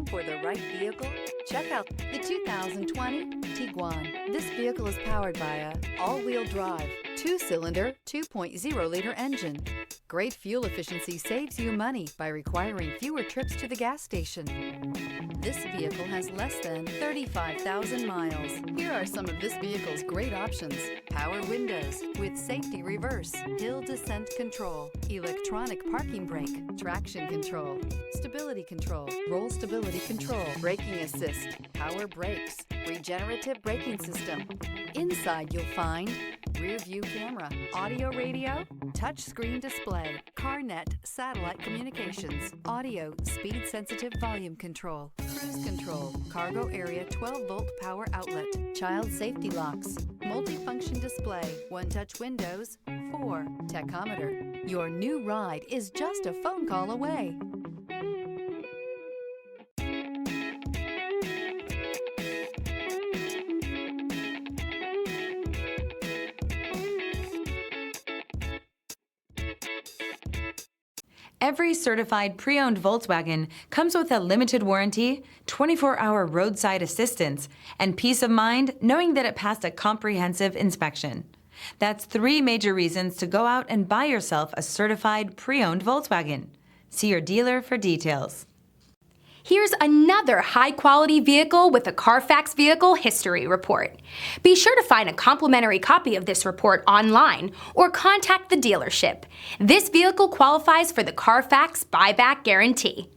Looking for the right vehicle? Check out the 2020 Tiguan. This vehicle is powered by a all-wheel drive, 2-cylinder, 2.0-liter engine. Great fuel efficiency saves you money by requiring fewer trips to the gas station. This vehicle has less than 35,000 miles. Here are some of this vehicle's great options: power windows with safety reverse, hill descent control, electronic parking brake, traction control, stability control, roll stability control, braking assist, power brakes, regenerative braking system. Inside you'll find rear view camera, audio radio, touch screen display, CarNet satellite communications, audio speed sensitive volume control, cruise control, cargo area 12-volt power outlet, child safety locks, multifunction display, one-touch windows, 4 tachometer. Your new ride is just a phone call away. Every certified pre-owned Volkswagen comes with a limited warranty, 24-hour roadside assistance, and peace of mind knowing that it passed a comprehensive inspection. That's 3 major reasons to go out and buy yourself a certified pre-owned Volkswagen. See your dealer for details. Here's another high-quality vehicle with a Carfax Vehicle History Report. Be sure to find a complimentary copy of this report online or contact the dealership. This vehicle qualifies for the Carfax Buyback Guarantee.